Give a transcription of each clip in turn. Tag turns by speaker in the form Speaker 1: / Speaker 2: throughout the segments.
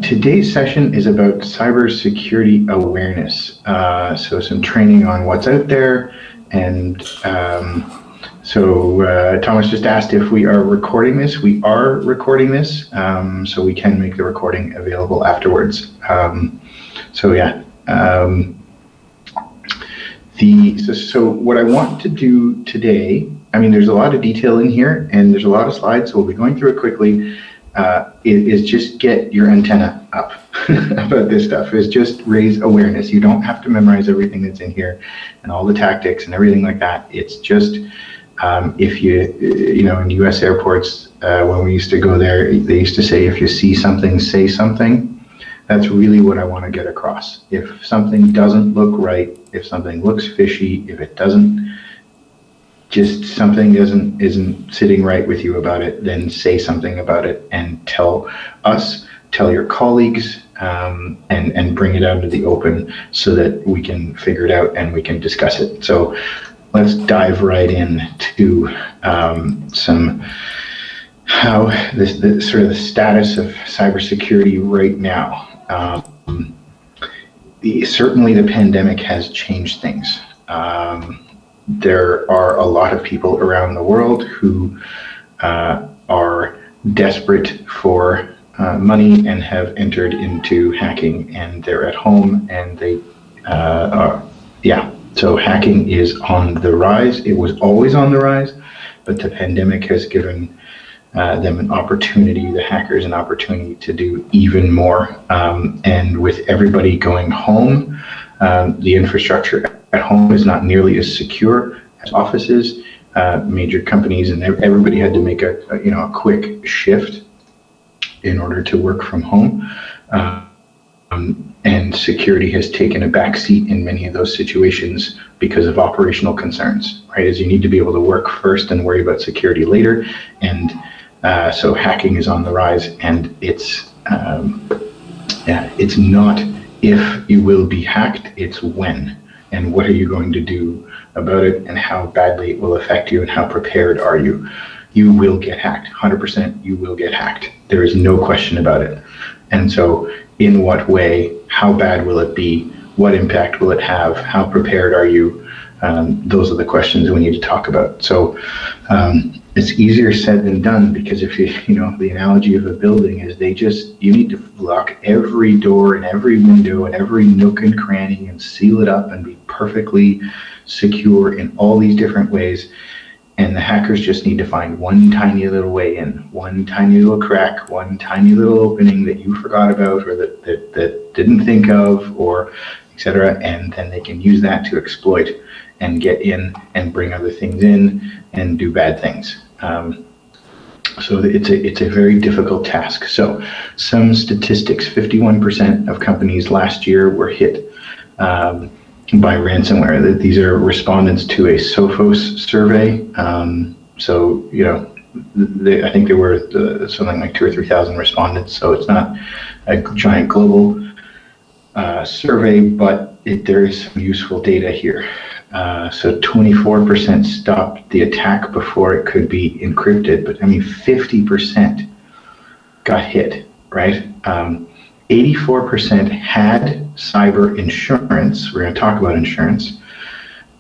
Speaker 1: Today's session is about cybersecurity awareness. So some training on what's out there. And Thomas just asked if we are recording this. We are recording this, so we can make the recording available afterwards. So what I want to do today, I mean, there's a lot of detail in here and there's a lot of slides, so we'll be going through it quickly. Is just get your antenna up about this stuff. Is just raise awareness. You don't have to memorize everything that's in here and all the tactics and everything like that. It's just if in U.S. airports, when we used to go there, they used to say, if you see something, say something. That's really what I want to get across. If something doesn't look right, if something looks fishy, if it doesn't, just something isn't sitting right with you about it, then say something about it and tell us, tell your colleagues, and bring it out into the open so that we can figure it out and we can discuss it. So let's dive right into how the sort of the status of cybersecurity right now. Certainly the pandemic has changed things. There are a lot of people around the world who are desperate for money and have entered into hacking, and they're at home and they so hacking is on the rise. It was always on the rise, but the pandemic has given them an opportunity, the hackers an opportunity to do even more. And with everybody going home, the infrastructure at home is not nearly as secure as offices. Major companies and everybody had to make a quick shift in order to work from home. And security has taken a backseat in many of those situations because of operational concerns, right? As you need to be able to work first and worry about security later. And so hacking is on the rise, and it's not if you will be hacked, it's when. And what are you going to do about it, and how badly it will affect you, and how prepared are you? You will get hacked, 100% you will get hacked. There is no question about it. And so in what way, how bad will it be? What impact will it have? How prepared are you? Those are the questions we need to talk about. So it's easier said than done, because if the analogy of a building is you need to lock every door and every window and every nook and cranny and seal it up and be perfectly secure in all these different ways. And the hackers just need to find one tiny little way in, one tiny little crack, one tiny little opening that you forgot about or that didn't think of, or etc. And then they can use that to exploit and get in and bring other things in and do bad things. So it's a very difficult task. So some statistics: 51% of companies last year were hit by ransomware. These are respondents to a Sophos survey. I think there were something like 2,000 or 3,000 respondents. So it's not a giant global survey, but there is some useful data here. So 24% stopped the attack before it could be encrypted, but 50% got hit, right? 84% had cyber insurance. We're going to talk about insurance,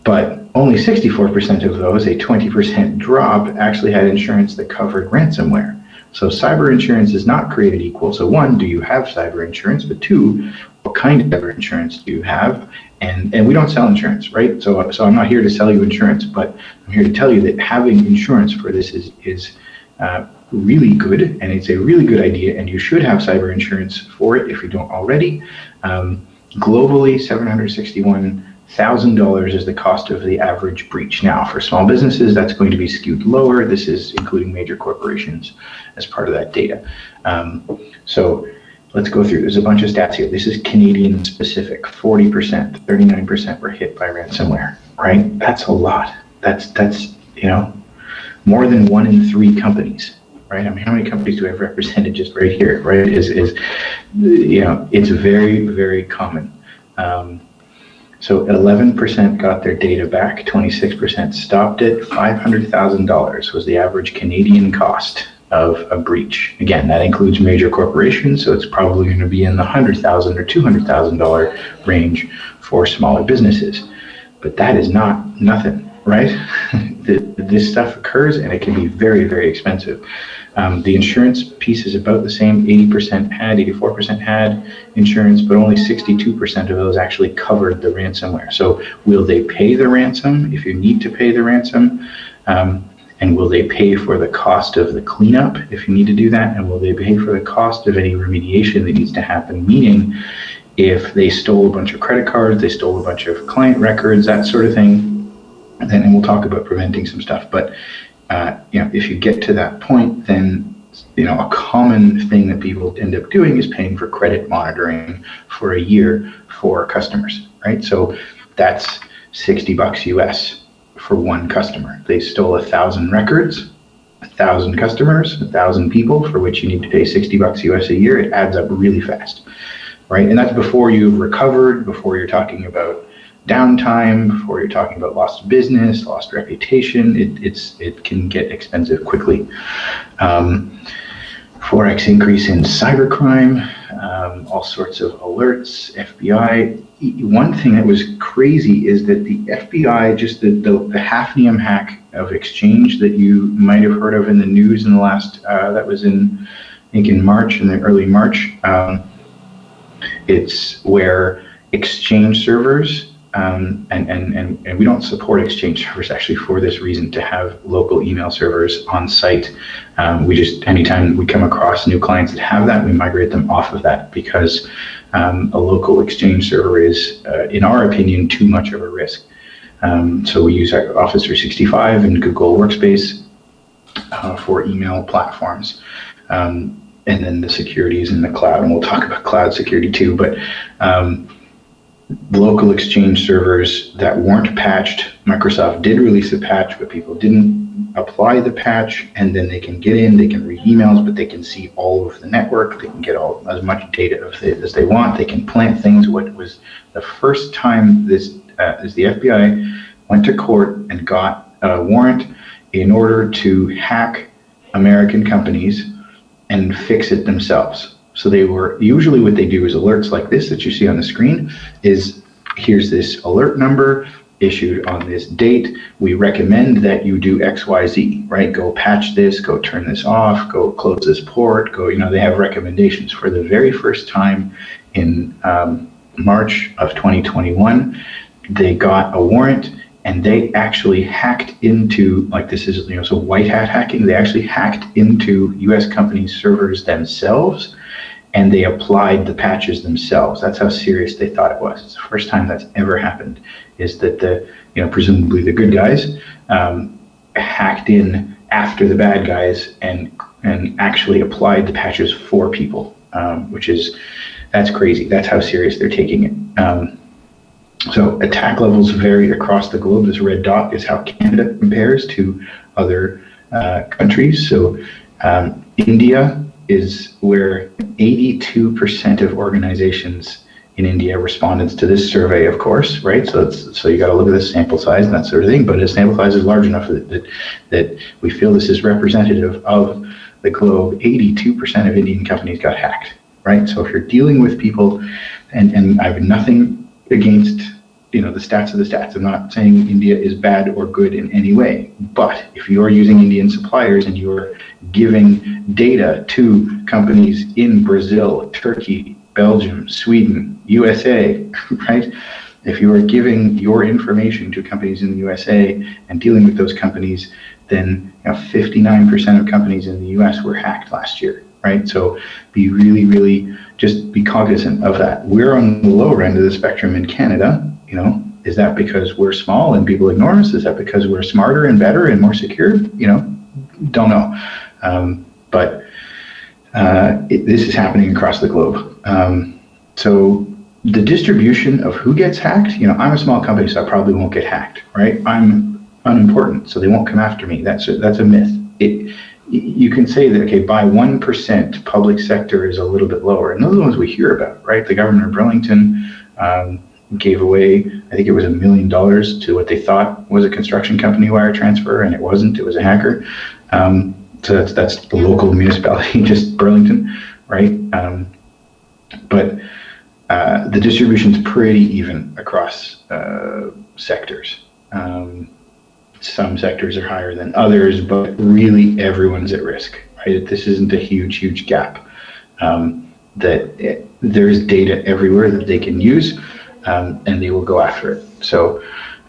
Speaker 1: but only 64% of those, a 20% drop, actually had insurance that covered ransomware. So cyber insurance is not created equal. So one, do you have cyber insurance? But two, what kind of cyber insurance do you have? And we don't sell insurance, right? So I'm not here to sell you insurance, but I'm here to tell you that having insurance for this is really good, and it's a really good idea, and you should have cyber insurance for it if you don't already. Globally, $761,000 is the cost of the average breach. Now, for small businesses, that's going to be skewed lower. This is including major corporations as part of that data. So let's go through. There's a bunch of stats here. This is Canadian specific. 40%, 39% were hit by ransomware, right? That's a lot. That's more than 1 in 3 companies, right? How many companies do I have represented just right here, right? It's very, very common. So 11% got their data back, 26% stopped it. $500,000 was the average Canadian cost of a breach. Again, that includes major corporations, so it's probably going to be in the $100,000 or $200,000 range for smaller businesses. But that is not nothing, right? This stuff occurs, and it can be very, very expensive. The insurance piece is about the same. 80% had, 84% had insurance, but only 62% of those actually covered the ransomware. So will they pay the ransom if you need to pay the ransom? And will they pay for the cost of the cleanup if you need to do that? And will they pay for the cost of any remediation that needs to happen? Meaning, if they stole a bunch of credit cards, they stole a bunch of client records, that sort of thing, then we'll talk about preventing some stuff. But if you get to that point, then a common thing that people end up doing is paying for credit monitoring for a year for customers, right? So that's $60 US for one customer. They stole 1,000 records, 1,000 customers, 1,000 people, for which you need to pay $60 US a year. It adds up really fast, right? And that's before you've recovered, before you're talking about downtime, before you're talking about lost business, lost reputation. It can get expensive quickly. Forex increase in cybercrime, all sorts of alerts, FBI. One thing that was crazy is that the FBI, just the Hafnium hack of Exchange that you might have heard of in the news in the last, that was in March, in the early March. It's where Exchange servers, and we don't support Exchange servers actually for this reason, to have local email servers on site. We just, anytime we come across new clients that have that, we migrate them off of that, because a local Exchange server is, in our opinion, too much of a risk. So we use our Office 365 and Google Workspace for email platforms. And then the security is in the cloud, and we'll talk about cloud security too. But local Exchange servers that weren't patched, Microsoft did release a patch, but people didn't apply the patch, and then they can get in, they can read emails, but they can see all of the network, they can get as much data as they want, they can plant things. What was the first time this is the FBI went to court and got a warrant in order to hack American companies and fix it themselves. So they were, usually what they do is alerts like this that you see on the screen is, here's this alert number issued on this date. We recommend that you do XYZ, right? Go patch this, go turn this off, go close this port, go, they have recommendations. For the very first time in March of 2021, they got a warrant, and they actually hacked into, like, this is, so white hat hacking, they actually hacked into US companies' servers themselves, and they applied the patches themselves. That's how serious they thought it was. It's the first time that's ever happened, is that presumably the good guys hacked in after the bad guys and actually applied the patches for people, that's crazy. That's how serious they're taking it. So attack levels vary across the globe. This red dot is how Canada compares to other countries. So India is where 82% of organizations in India responded to this survey, of course, right? So you got to look at the sample size and that sort of thing, but the sample size is large enough that we feel this is representative of the globe. 82% of Indian companies got hacked, right? So if you're dealing with people, and I have nothing against the stats of the stats. I'm not saying India is bad or good in any way, but if you're using Indian suppliers and you're giving data to companies in Brazil, Turkey, Belgium, Sweden, USA, right? If you are giving your information to companies in the USA and dealing with those companies, then 59% of companies in the US were hacked last year, right? So be really, really, just be cognizant of that. We're on the lower end of the spectrum in Canada. Is that because we're small and people ignore us? Is that because we're smarter and better and more secure? Don't know. But this is happening across the globe. So the distribution of who gets hacked, I'm a small company, so I probably won't get hacked, right? I'm unimportant, so they won't come after me. That's a myth. You can say that, okay, by 1%, public sector is a little bit lower. And those are the ones we hear about, right? The governor of Burlington gave away, I think it was $1 million to what they thought was a construction company wire transfer, and it wasn't, it was a hacker. So that's the local municipality, just Burlington, right? But the distribution's pretty even across sectors. Some sectors are higher than others, but really everyone's at risk, right? This isn't a huge gap. There's data everywhere that they can use, and they will go after it. So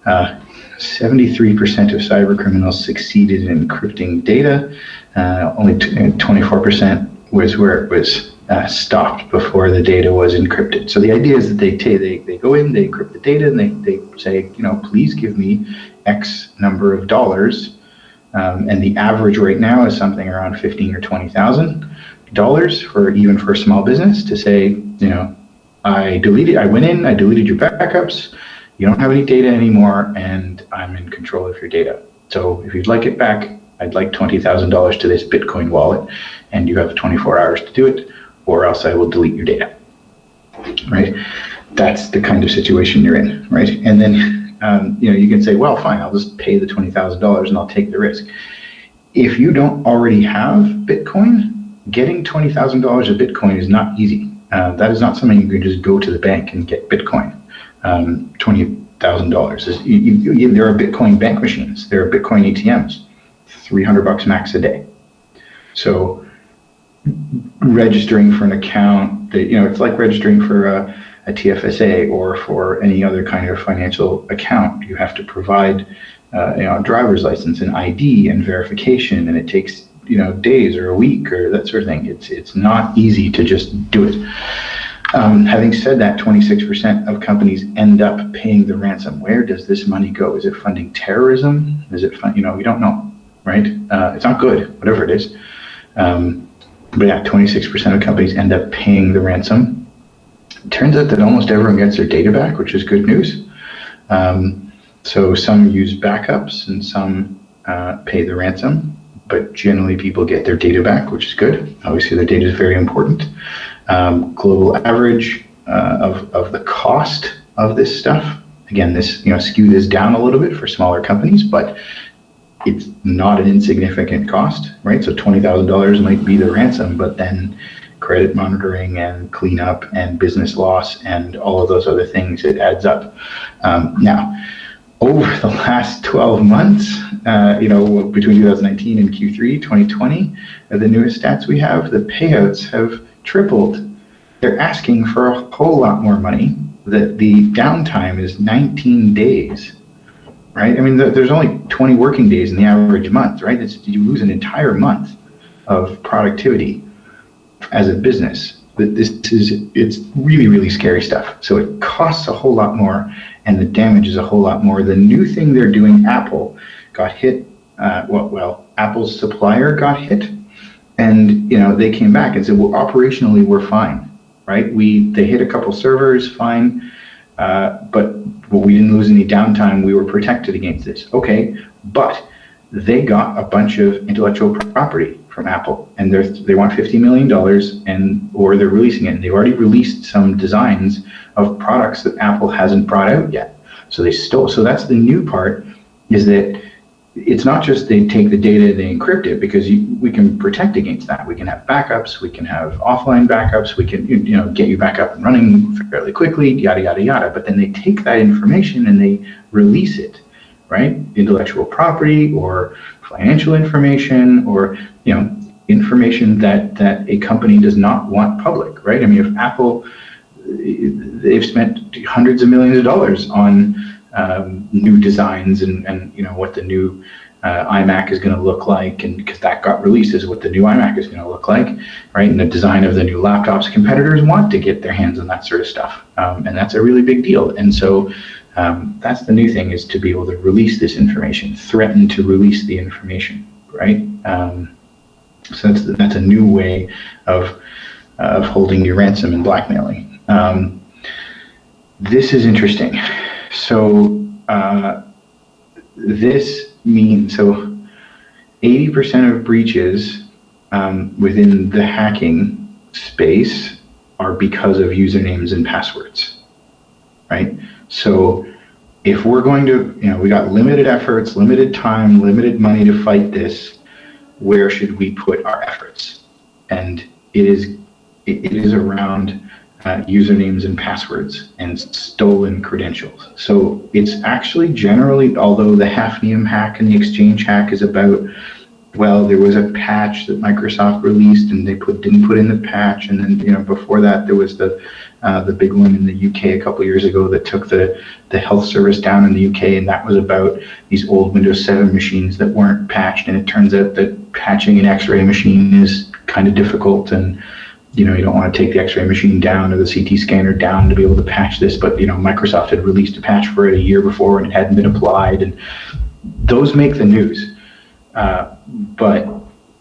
Speaker 1: 73% of cyber criminals succeeded in encrypting data. Only 24% was where it was stopped before the data was encrypted. So the idea is that they go in, they encrypt the data, and they say, please give me X number of dollars. And the average right now is something around $15,000 or $20,000 for a small business to say, I went in, I deleted your backups, you don't have any data anymore, and I'm in control of your data. So if you'd like it back, I'd like $20,000 to this Bitcoin wallet, and you have 24 hours to do it, or else I will delete your data, right? That's the kind of situation you're in, right? And then, you can say, well, fine, I'll just pay the $20,000 and I'll take the risk. If you don't already have Bitcoin, getting $20,000 of Bitcoin is not easy. That is not something you can just go to the bank and get Bitcoin. $20,000. There are Bitcoin bank machines. There are Bitcoin ATMs. $300 max a day. So registering for an account, it's like registering for a TFSA or for any other kind of financial account. You have to provide a driver's license and ID and verification, and it takes days or a week or that sort of thing. It's not easy to just do it. Having said that, 26% of companies end up paying the ransom. Where does this money go? Is it funding terrorism? Is it we don't know, right? It's not good, whatever it is. But yeah, 26% of companies end up paying the ransom. It turns out that almost everyone gets their data back, which is good news. So some use backups and some pay the ransom, but generally people get their data back, which is good. Obviously, their data is very important. Global average of the cost of this stuff. Again, this skew this down a little bit for smaller companies, but it's not an insignificant cost, right? So $20,000 might be the ransom, but then credit monitoring and cleanup and business loss and all of those other things, it adds up. Now, over the last 12 months, between 2019 and Q3 2020, the newest stats we have, the payouts have tripled. They're asking for a whole lot more money. The downtime is 19 days, right? I mean, there's only 20 working days in the average month, right? You lose an entire month of productivity as a business. It's really, really scary stuff. So it costs a whole lot more, and the damage is a whole lot more. The new thing they're doing, Apple got hit. Apple's supplier got hit, and they came back and said, well, operationally we're fine, right? They hit a couple servers, fine, but we didn't lose any downtime. We were protected against this. Okay, but they got a bunch of intellectual property from Apple, and they want $50 million, or they're releasing it. And they've already released some designs of products that Apple hasn't brought out yet. So they stole. So that's the new part, is that it's not just they take the data, they encrypt it, because we can protect against that. We can have backups, we can have offline backups, we can get you back up and running fairly quickly, yada yada yada. But then they take that information and they release it, right? Intellectual property or financial information, or information that a company does not want public, right? I mean, if Apple, they've spent hundreds of millions of dollars on new designs and what the new iMac is going to look like, and because that got released, is what the new iMac is going to look like, right? And the design of the new laptops. Competitors want to get their hands on that sort of stuff, and that's a really big deal. And so that's the new thing, is to be able to release this information, threaten to release the information, right? So that's a new way of holding your ransom and blackmailing. This is interesting. So this means 80% of breaches within the hacking space are because of usernames and passwords, right? So if we're going to, we got limited efforts, limited time, limited money to fight this, where should we put our efforts? And it is around usernames and passwords and stolen credentials. So it's actually generally, although the Hafnium hack and the Exchange hack is about, well, there was a patch that Microsoft released and they didn't put in the patch, and then before that there was the big one in the UK a couple of years ago that took the health service down in the UK, and that was about these old Windows 7 machines that weren't patched, and it turns out that patching an X-ray machine is kind of difficult, and you don't want to take the X-ray machine down or the CT scanner down to be able to patch this, but Microsoft had released a patch for it a year before and it hadn't been applied, and those make the news. But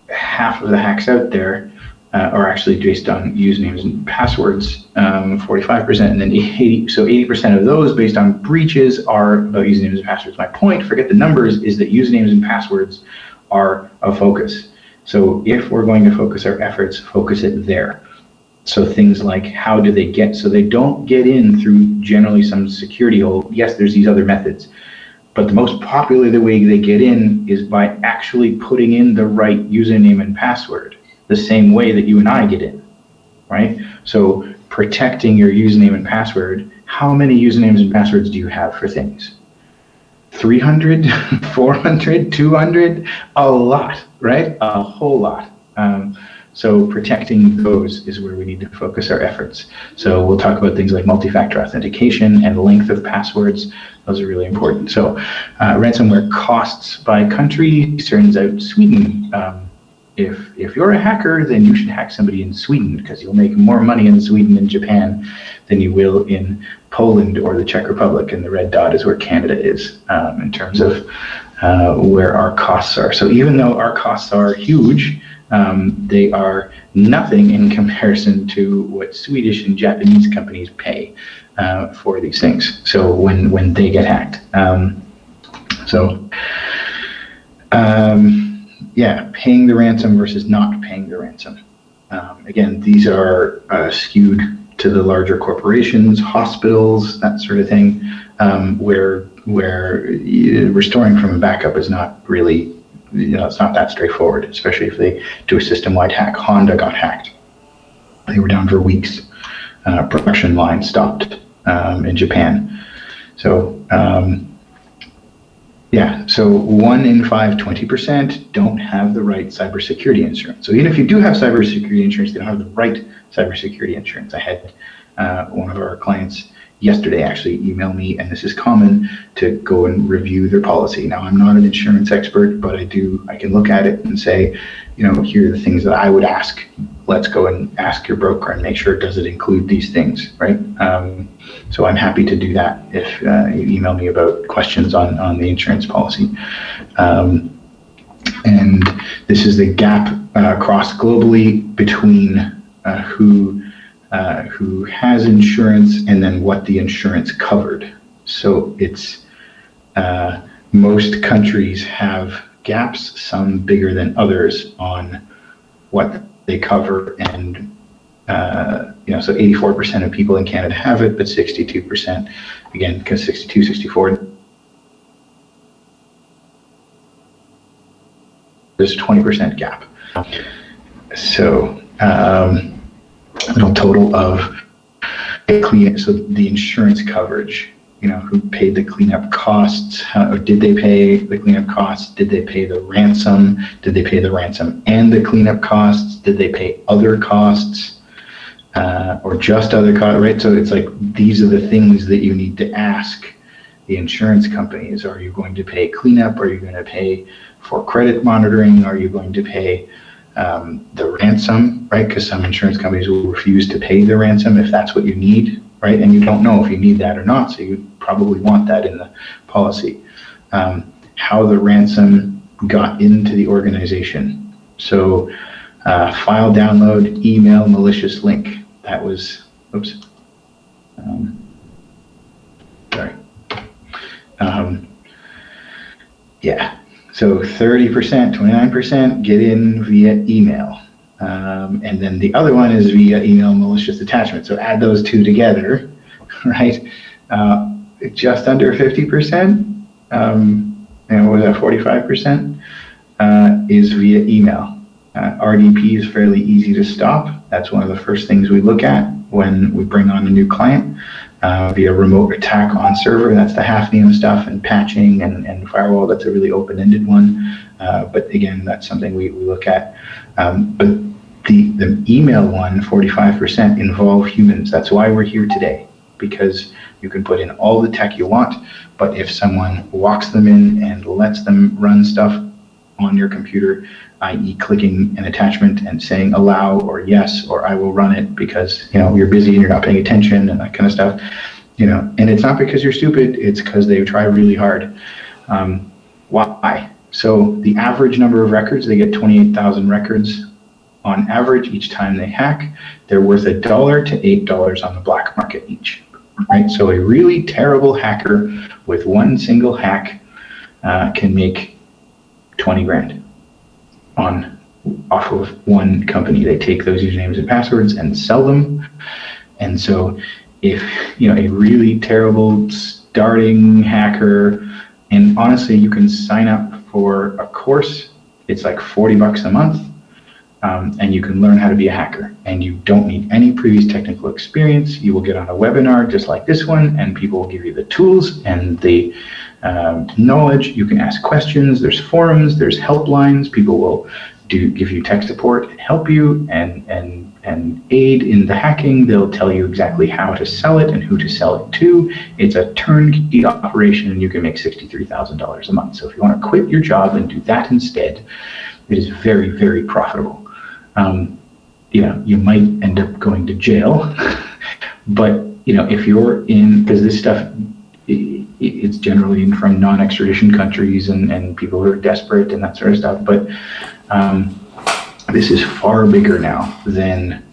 Speaker 1: half of the hacks out there are actually based on usernames and passwords, 45%, and then 80% of those based on breaches are about usernames and passwords. My point, forget the numbers, is that usernames and passwords are a focus. So if we're going to focus our efforts, focus it there. So things like, how do they get, so they don't get in through generally some security hole. Yes, there's these other methods, but the most popular way they get in is by actually putting in the right username and password, the same way that you and I get in, right? So protecting your username and password, how many usernames and passwords do you have for things? 300, 400, 200, a lot, right? A whole lot. So protecting those is where we need to focus our efforts. So we'll talk about things like multi-factor authentication and length of passwords. Those are really important. So ransomware costs by country, turns out Sweden. If you're a hacker, then you should hack somebody in Sweden, because you'll make more money in Sweden and Japan than you will in Poland or the Czech Republic, and the red dot is where Canada is in terms of where our costs are. So even though our costs are huge, they are nothing in comparison to what Swedish and Japanese companies pay for these things. So when they get hacked. Yeah, paying the ransom versus not paying the ransom. Again, these are skewed to the larger corporations, hospitals, that sort of thing, where restoring from a backup is not really, it's not that straightforward, especially if they do a system-wide hack. Honda got hacked. They were down for weeks. Production line stopped in Japan. So, yeah, so 1 in 5, 20% don't have the right cybersecurity insurance. So even if you do have cybersecurity insurance, they don't have the right cybersecurity insurance. I had one of our clients yesterday actually email me, and this is common, to go and review their policy. Now, I'm not an insurance expert, but I can look at it and say, here are the things that I would ask. Let's go and ask your broker and make sure, does it include these things, right? So I'm happy to do that if you email me about questions on the insurance policy. And this is the gap across globally between who has insurance and then what the insurance covered. So it's most countries have gaps, some bigger than others, on what they cover, and so 84% of people in Canada have it, but 62%, again, because 62, 64, there's a 20% gap. So a total of so the insurance coverage, who paid the cleanup costs, did they pay the cleanup costs, did they pay the ransom, did they pay the ransom and the cleanup costs, did they pay other costs, or just other costs, right? So it's like, these are the things that you need to ask the insurance companies. Are you going to pay cleanup? Are you going to pay for credit monitoring? Are you going to pay the ransom, right? Because some insurance companies will refuse to pay the ransom if that's what you need, right? And you don't know if you need that or not, so you probably want that in the policy. How the ransom got into the organization. So file download, email, malicious link. That was, oops. Sorry. Yeah. So 30%, 29% get in via email. And then the other one is via email malicious attachment. So add those two together, right? Just under 50%, and what was that, 45%? is via email. RDP is fairly easy to stop. That's one of the first things we look at when we bring on a new client. Via remote attack on server, that's the Hafnium stuff, and patching and firewall, that's a really open-ended one. But again, that's something we look at. But the email one, 45%, involve humans. That's why we're here today, because you can put in all the tech you want, but if someone walks them in and lets them run stuff on your computer, i.e. clicking an attachment and saying allow or yes, or I will run it because you're busy and you're not paying attention and that kind of stuff, and it's not because you're stupid, it's because they try really hard. Why? So the average number of records, they get 28,000 records on average each time they hack. They're worth $1 to $8 on the black market each, right? So a really terrible hacker with one single hack can make 20 grand off of one company. They take those usernames and passwords and sell them. And so if a really terrible starting hacker, and honestly, you can sign up for a course, it's like $40 a month, and you can learn how to be a hacker, and you don't need any previous technical experience. You will get on a webinar just like this one, and people will give you the tools and the knowledge. You can ask questions. There's forums, there's helplines. People will give you tech support and help you and aid in the hacking. They'll tell you exactly how to sell it and who to sell it to. It's a turnkey operation, and you can make $63,000 a month. So if you want to quit your job and do that instead, it is very, very profitable. You might end up going to jail, but if you're in, because this stuff, it's generally from non-extradition countries and people who are desperate and that sort of stuff. But this is far bigger now than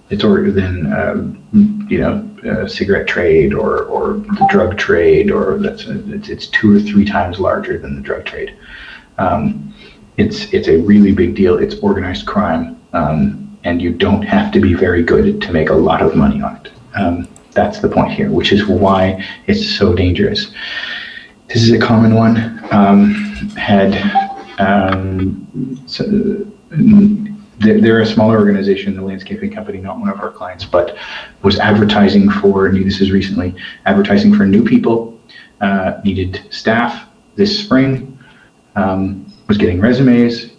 Speaker 1: cigarette trade or the drug trade, or it's 2 or 3 times larger than the drug trade. It's a really big deal. It's organized crime, and you don't have to be very good to make a lot of money on it. That's the point here, which is why it's so dangerous. This is a common one. They're a smaller organization, the landscaping company, not one of our clients, but was advertising for, this is recently, advertising for new people, needed staff this spring, was getting resumes,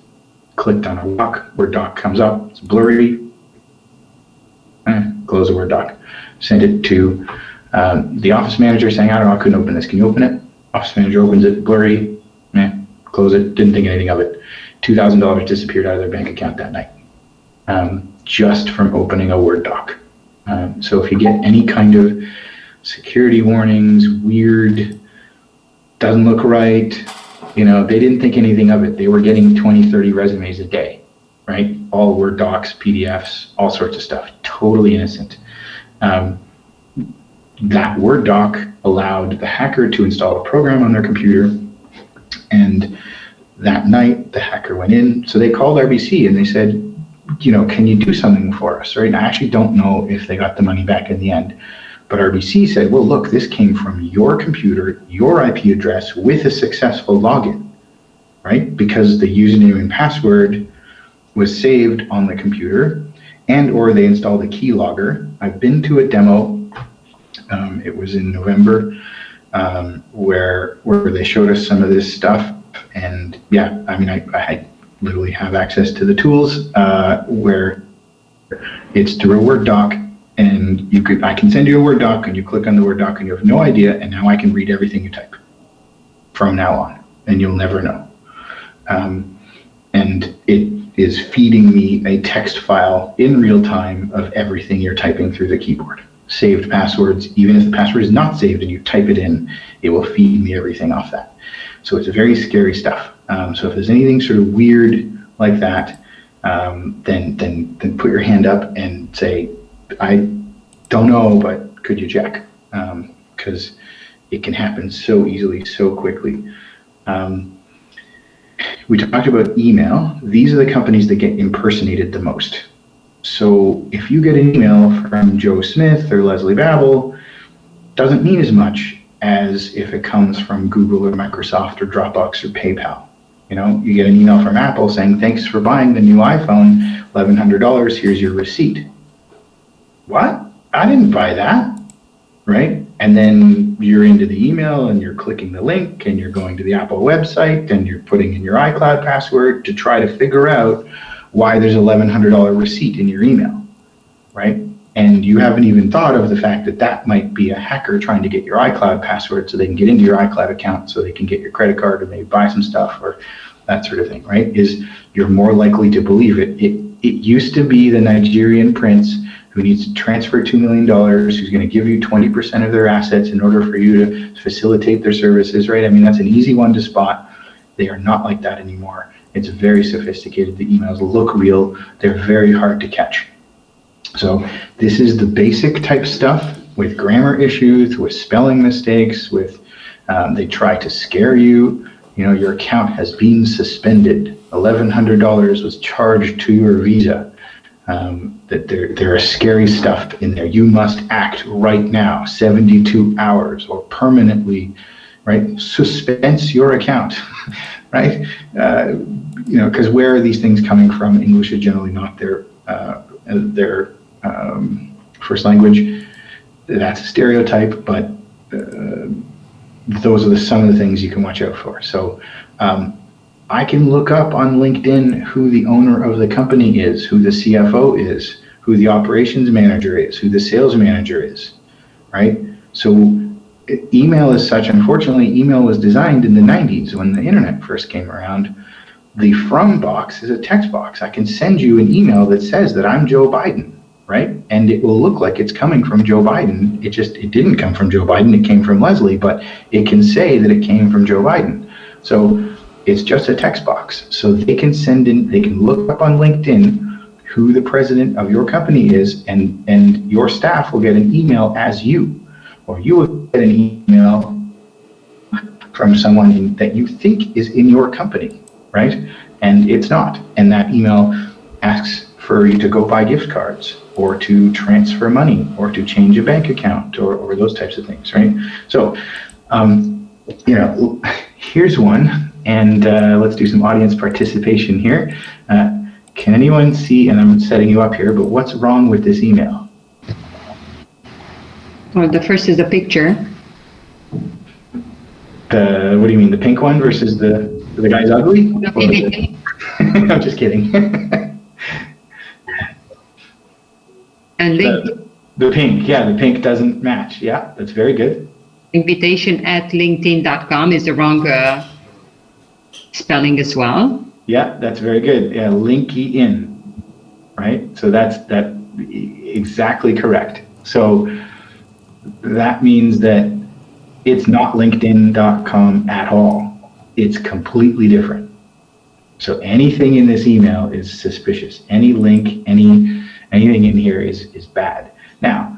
Speaker 1: clicked on a doc, Word doc comes up, it's blurry, close the Word doc. Sent it to the office manager saying, I don't know, I couldn't open this, can you open it? Office manager opens it, blurry, close it, didn't think anything of it. $2,000 disappeared out of their bank account that night, just from opening a Word doc. So if you get any kind of security warnings, weird, doesn't look right, they didn't think anything of it. They were getting 20, 30 resumes a day, right? All Word docs, PDFs, all sorts of stuff, totally innocent. That Word doc allowed the hacker to install a program on their computer, and that night the hacker went in. So they called RBC and they said, can you do something for us, right? I actually don't know if they got the money back in the end, but RBC said, well, look, this came from your computer, your IP address with a successful login, right? Because the username and password was saved on the computer, and or they installed a keylogger. I've been to a demo. It was in November, where they showed us some of this stuff, and yeah, I literally have access to the tools where it's through a Word doc, and I can send you a Word doc, and you click on the Word doc, and you have no idea, and now I can read everything you type from now on, and you'll never know. And it is feeding me a text file in real time of everything you're typing through the keyboard. Saved passwords, even if the password is not saved and you type it in, it will feed me everything off that. So it's very scary stuff. So if there's anything sort of weird like that, then put your hand up and say, I don't know, but could you check? Because it can happen so easily, so quickly. We talked about email. These are the companies that get impersonated the most. So if you get an email from Joe Smith or Leslie Babel, doesn't mean as much as if it comes from Google or Microsoft or Dropbox or PayPal, You get an email from Apple saying, thanks for buying the new iPhone, $1,100, here's your receipt. What? I didn't buy that, right? And then you're into the email and you're clicking the link and you're going to the Apple website and you're putting in your iCloud password to try to figure out why there's $1,100 receipt in your email, right? And you haven't even thought of the fact that that might be a hacker trying to get your iCloud password so they can get into your iCloud account so they can get your credit card or maybe buy some stuff or that sort of thing, right? Is you're more likely to believe it. It used to be the Nigerian prince who needs to transfer $2 million, who's going to give you 20% of their assets in order for you to facilitate their services, right? I mean, that's an easy one to spot. They are not like that anymore. It's very sophisticated. The emails look real. They're very hard to catch. So this is the basic type stuff with grammar issues, with spelling mistakes, with they try to scare you. Your account has been suspended. $1,100 was charged to your Visa. That there are scary stuff in there. You must act right now, 72 hours or permanently, right? Suspense your account, right? Because where are these things coming from? English is generally not their first language. That's a stereotype, but those are some of the things you can watch out for. So I can look up on LinkedIn who the owner of the company is, who the CFO is, who the operations manager is, who the sales manager is, right? So email is such, unfortunately, email was designed in the 90s when the internet first came around. The from box is a text box. I can send you an email that says that I'm Joe Biden, right? And it will look like it's coming from Joe Biden. It didn't come from Joe Biden, it came from Leslie, but it can say that it came from Joe Biden. So it's just a text box. So they can look up on LinkedIn who the president of your company is, and your staff will get an email as you, or you will get an email from someone that you think is in your company, right? And it's not. And that email asks for you to go buy gift cards or to transfer money or to change a bank account or those types of things, right? So, here's one, and let's do some audience participation here. Can anyone see, and I'm setting you up here, but what's wrong with this email?
Speaker 2: Well, the first is the picture.
Speaker 1: What do you mean, the pink one versus the guy's ugly? I'm just kidding.
Speaker 2: And link.
Speaker 1: The pink, yeah, the pink doesn't match. Yeah, that's very good.
Speaker 2: Invitation@linkedin.com is the wrong spelling as well.
Speaker 1: Yeah, that's very good. Yeah, linky in, right? So that's exactly correct. So that means that it's not linkedin.com at all. It's completely different. So anything in this email is suspicious. Any link, anything in here is bad. Now,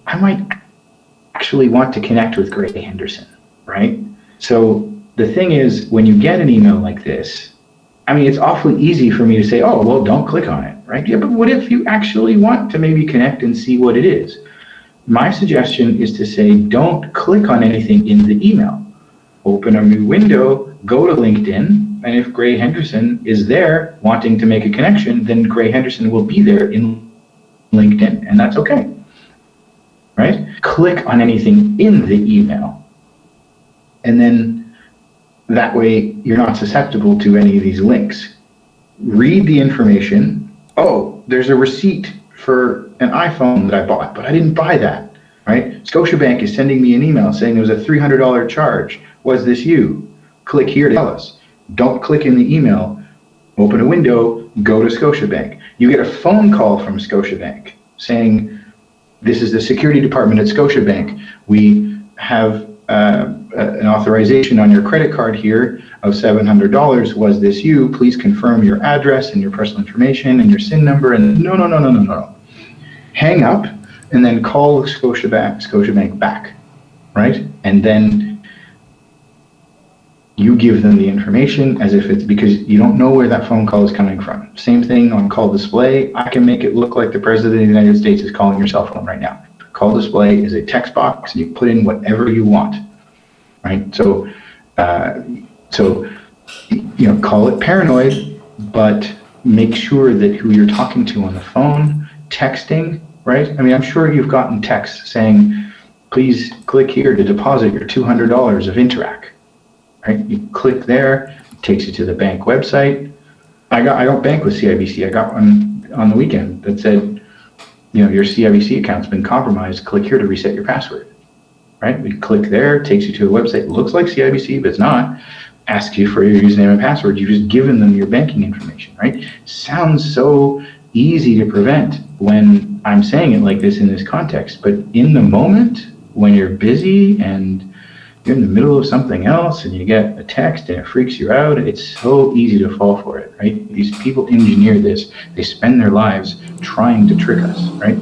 Speaker 1: I might actually want to connect with Gray Henderson, right? So the thing is, when you get an email like this, I mean, it's awfully easy for me to say, oh, well, don't click on it, right? Yeah, but what if you actually want to maybe connect and see what it is? My suggestion is to say, don't click on anything in the email. Open a new window, go to LinkedIn, and if Gray Henderson is there wanting to make a connection, then Gray Henderson will be there in LinkedIn, and that's okay, right? Click on anything in the email, and then that way you're not susceptible to any of these links. Read the information. Oh, there's a receipt for an iPhone that I bought, but I didn't buy that, right? Scotiabank is sending me an email saying there was a $300 charge. Was this you? Click here to tell us. Don't click in the email. Open a window, go to Scotiabank. You get a phone call from Scotiabank saying, this is the security department at Scotiabank. We have an authorization on your credit card here of $700. Was this you? Please confirm your address and your personal information and your SIN number. And no. Hang up and then call Scotiabank back, right? And then you give them the information as if it's, because you don't know where that phone call is coming from. Same thing on call display. I can make it look like the President of the United States is calling your cell phone right now. Call display is a text box and you put in whatever you want, right? So call it paranoid, but make sure that who you're talking to on the phone, texting, right? I mean, I'm sure you've gotten texts saying, please click here to deposit your $200 of Interac, right? You click there, it takes you to the bank website. I don't bank with CIBC. I got one on the weekend that said, your CIBC account's been compromised. Click here to reset your password, right? We click there, takes you to a website. It looks like CIBC, but it's not. Asks you for your username and password. You've just given them your banking information, right? Sounds so easy to prevent when I'm saying it like this in this context, but in the moment when you're busy and you're in the middle of something else and you get a text and it freaks you out, it's so easy to fall for it, right? These people engineer this. They spend their lives trying to trick us, right?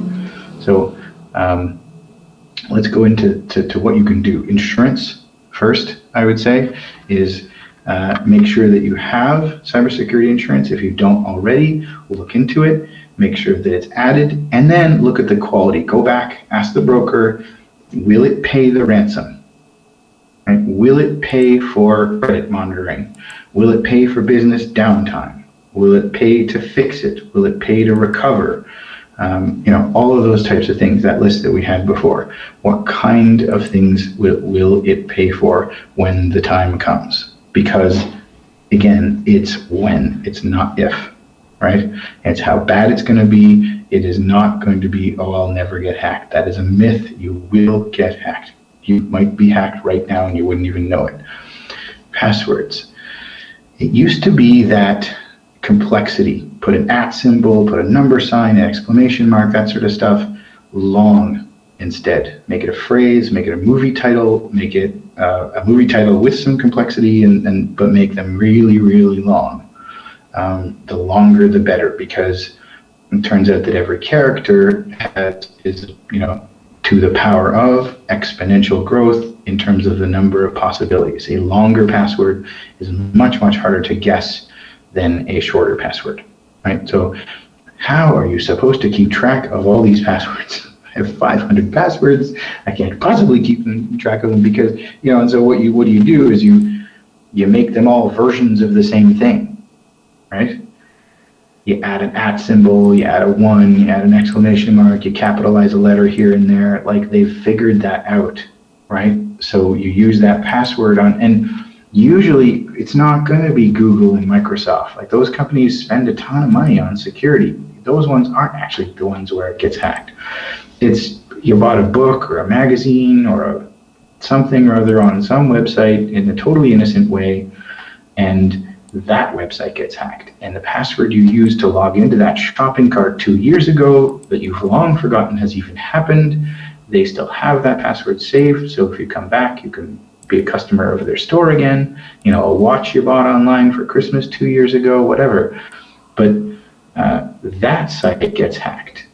Speaker 1: So let's go into what you can do. Insurance first, I would say, is make sure that you have cybersecurity insurance. If you don't already, look into it, make sure that it's added, and then look at the quality. Go back, ask the broker, will it pay the ransom? Right? Will it pay for credit monitoring? Will it pay for business downtime? Will it pay to fix it? Will it pay to recover? All of those types of things, that list that we had before. What kind of things will it pay for when the time comes? Because, again, it's when, it's not if, right? It's how bad it's going to be. It is not going to be, oh, I'll never get hacked. That is a myth. You will get hacked. You might be hacked right now and you wouldn't even know it. Passwords. It used to be that complexity. Put an @ symbol, put a number sign, an exclamation mark, that sort of stuff. Long instead. Make it a phrase, make it a movie title, make it a movie title with some complexity, but make them really, really long. The longer the better, because it turns out that every character is to the power of exponential growth in terms of the number of possibilities. A longer password is much, much harder to guess than a shorter password, right? So how are you supposed to keep track of all these passwords? I have 500 passwords. I can't possibly keep track of them because, and so what do you do is you make them all versions of the same thing, right? You add an @ symbol, you add a 1, you add an exclamation mark, you capitalize a letter here and there. Like, they've figured that out, right? So you use that password and usually it's not going to be Google and Microsoft. Like, those companies spend a ton of money on security. Those ones aren't actually the ones where it gets hacked. It's you bought a book or a magazine or something or other on some website in a totally innocent way, and that website gets hacked, and the password you used to log into that shopping cart 2 years ago that you've long forgotten has even happened, they still have that password saved. So if you come back, you can be a customer of their store again, a watch you bought online for Christmas 2 years ago, whatever. But that site gets hacked,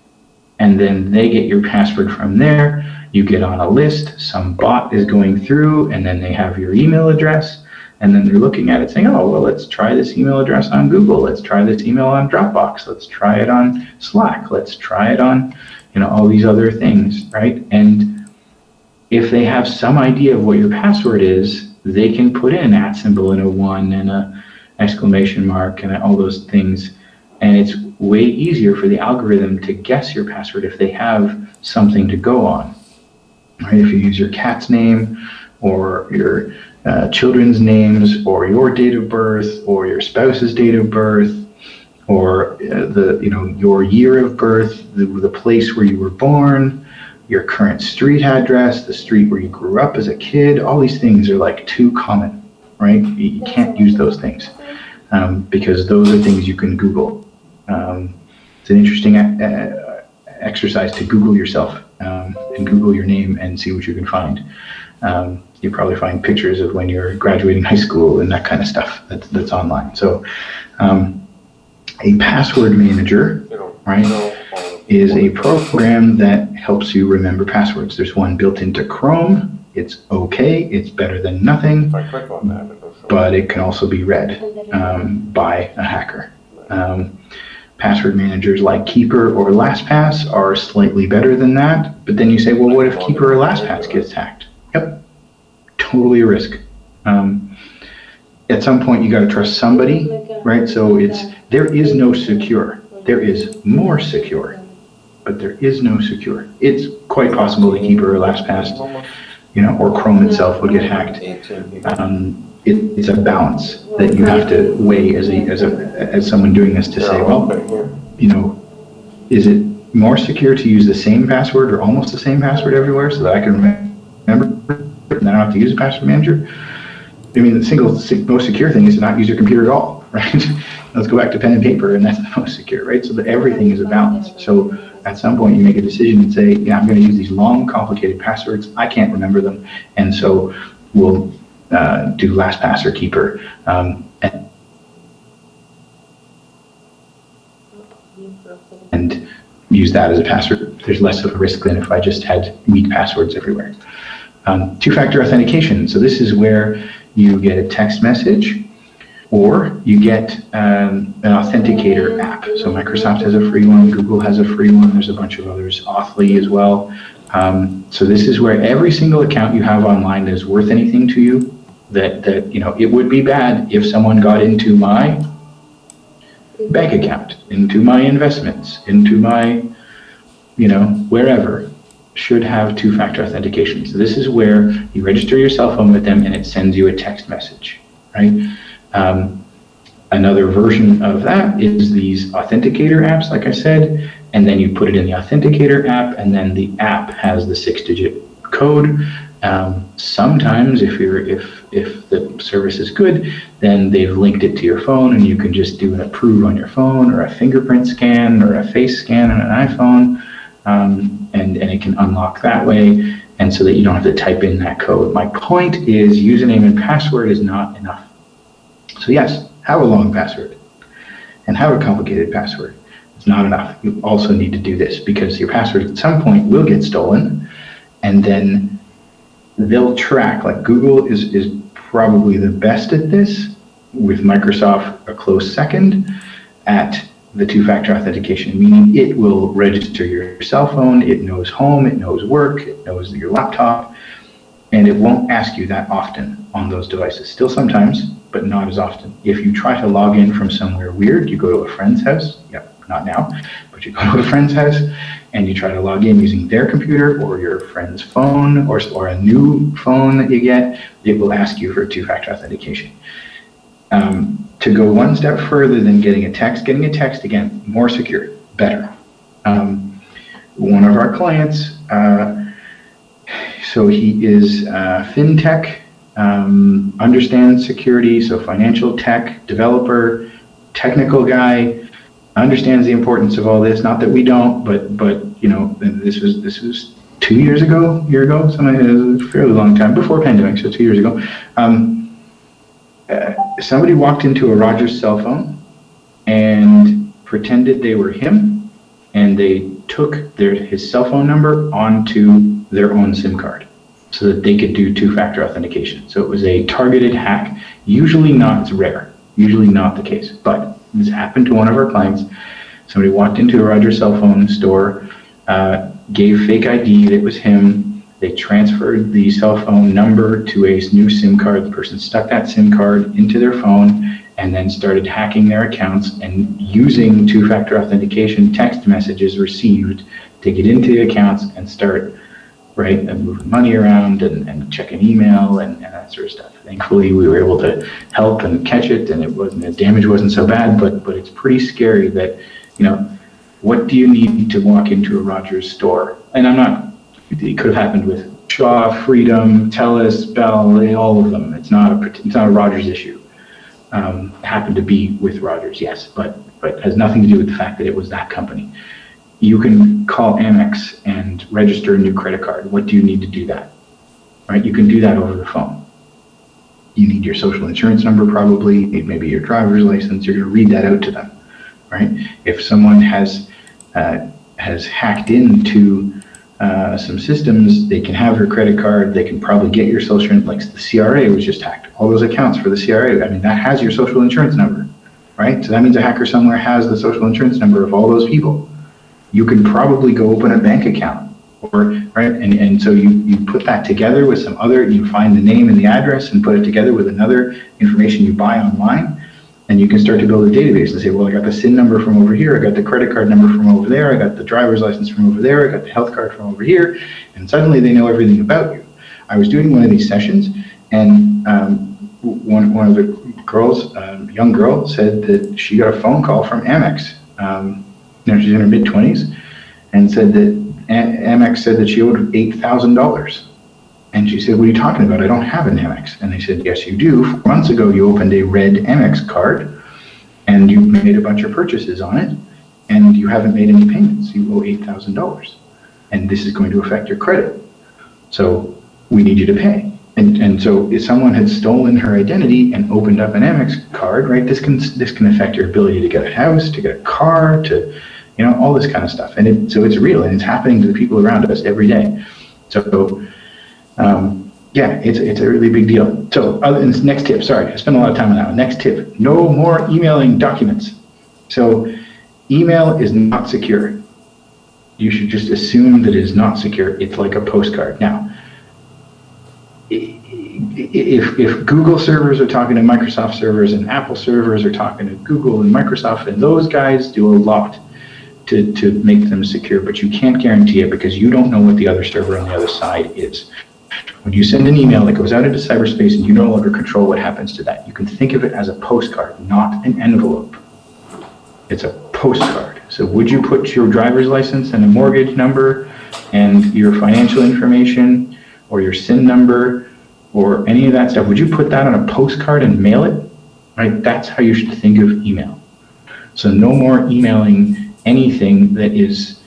Speaker 1: and then they get your password from there. You get on a list, some bot is going through, and then they have your email address. And then they're looking at it saying, oh, well, let's try this email address on Google. Let's try this email on Dropbox. Let's try it on Slack. Let's try it on, all these other things, right? And if they have some idea of what your password is, they can put in an @ symbol and a 1 and a exclamation mark and all those things. And it's way easier for the algorithm to guess your password if they have something to go on, right? If you use your cat's name or your children's names or your date of birth or your spouse's date of birth or your year of birth, the place where you were born, your current street address, the street where you grew up as a kid, all these things are like too common, right? You can't use those things because those are things you can Google. It's an interesting exercise to Google yourself and Google your name and see what you can find. You probably find pictures of when you're graduating high school and that kind of stuff that's online. So a password manager, right, is a program that helps you remember passwords. There's one built into Chrome. It's okay. It's better than nothing, but it can also be read by a hacker. Password managers like Keeper or LastPass are slightly better than that, but then you say, well, what if Keeper or LastPass gets hacked? Yep. Totally a risk. at some point you got to trust somebody, right? So there is no secure. There is more secure, but there is no secure. It's quite possible to keep or LastPass, or Chrome itself will get hacked. It's a balance that you have to weigh as someone doing this to say, well, is it more secure to use the same password or almost the same password everywhere so that I can remember and I don't have to use a password manager? I mean, the most secure thing is to not use your computer at all, right? Let's go back to pen and paper, and that's the most secure, right? So that everything is a balance. So at some point you make a decision and say, I'm going to use these long, complicated passwords. I can't remember them. And so we'll do LastPass or Keeper. And use that as a password. There's less of a risk than if I just had weak passwords everywhere. Two-factor authentication. So this is where you get a text message or you get an authenticator app. So Microsoft has a free one, Google has a free one, there's a bunch of others, Authly as well. So this is where every single account you have online that is worth anything to you, that it would be bad if someone got into my bank account, into my investments, into my, wherever, should have two-factor authentication. So this is where you register your cell phone with them and it sends you a text message, right? Another version of that is these authenticator apps, like I said, and then you put it in the authenticator app and then the app has the 6-digit code. Sometimes if the service is good, then they've linked it to your phone and you can just do an approve on your phone or a fingerprint scan or a face scan on an iPhone. And it can unlock that way, and so that you don't have to type in that code. My point is username and password is not enough. So yes, have a long password and have a complicated password. It's not enough. You also need to do this because your password at some point will get stolen, and then they'll track, like Google is probably the best at this, with Microsoft a close second at the two-factor authentication, meaning it will register your cell phone, it knows home, it knows work, it knows your laptop, and it won't ask you that often on those devices. Still sometimes, but not as often. If you try to log in from somewhere weird, you go to a friend's house, not now, but you go to a friend's house and you try to log in using their computer or your friend's phone or a new phone that you get, it will ask you for two-factor authentication. To go one step further than getting a text, again, more secure, better. One of our clients, so he is fintech, understands security, so financial tech, developer, technical guy, understands the importance of all this. Not that we don't, but this was 2 years ago, year ago, something, a fairly long time before pandemic, so 2 years ago. Somebody walked into a Rogers cell phone and pretended they were him, and they took his cell phone number onto their own SIM card so that they could do two-factor authentication. So it was a targeted hack. Usually not, it's rare, usually not the case, but this happened to one of our clients. Somebody walked into a Rogers cell phone store, gave fake ID that was him. They transferred the cell phone number to a new SIM card. The person stuck that SIM card into their phone and then started hacking their accounts and using two-factor authentication text messages received to get into the accounts and start, and moving money around and checking email and that sort of stuff. Thankfully, we were able to help and catch it, and the damage wasn't so bad, but it's pretty scary that, what do you need to walk into a Rogers store? And it could have happened with Shaw, Freedom, TELUS, Bell, all of them. It's not a Rogers issue. It happened to be with Rogers, yes, but has nothing to do with the fact that it was that company. You can call Amex and register a new credit card. What do you need to do that? Right? You can do that over the phone. You need your social insurance number, probably, maybe your driver's license. You're going to read that out to them, right? If someone has hacked into some systems, they can have your credit card, they can probably get your social, like the CRA was just hacked. All those accounts for the CRA, that has your social insurance number, right? So that means a hacker somewhere has the social insurance number of all those people. You can probably go open a bank account or right, and so you put that together with some other, you find the name and the address and put it together with another information you buy online, and you can start to build a database and say, well, I got the SIN number from over here, I got the credit card number from over there, I got the driver's license from over there, I got the health card from over here, and suddenly they know everything about you. I was doing one of these sessions, and one of the girls, young girl, said that she got a phone call from Amex. She's in her mid-20s, and said that Amex said that she owed $8,000. And she said, what are you talking about? I don't have an Amex. And they said, yes, you do. 4 months ago, you opened a red Amex card, and you made a bunch of purchases on it, and you haven't made any payments. You owe $8,000. And this is going to affect your credit. So we need you to pay. And so if someone had stolen her identity and opened up an Amex card, right, this can affect your ability to get a house, to get a car, to, all this kind of stuff. And so it's real, and it's happening to the people around us every day. So, it's a really big deal. So this next tip, sorry, I spent a lot of time on that one. Next tip, no more emailing documents. So email is not secure. You should just assume that it is not secure. It's like a postcard. Now, if Google servers are talking to Microsoft servers and Apple servers are talking to Google and Microsoft, and those guys do a lot to make them secure, but you can't guarantee it because you don't know what the other server on the other side is. When you send an email that goes out into cyberspace and you no longer control what happens to that, you can think of it as a postcard, not an envelope. It's a postcard. So would you put your driver's license and a mortgage number and your financial information or your SIN number or any of that stuff, would you put that on a postcard and mail it? Right? That's how you should think of email. So no more emailing anything that is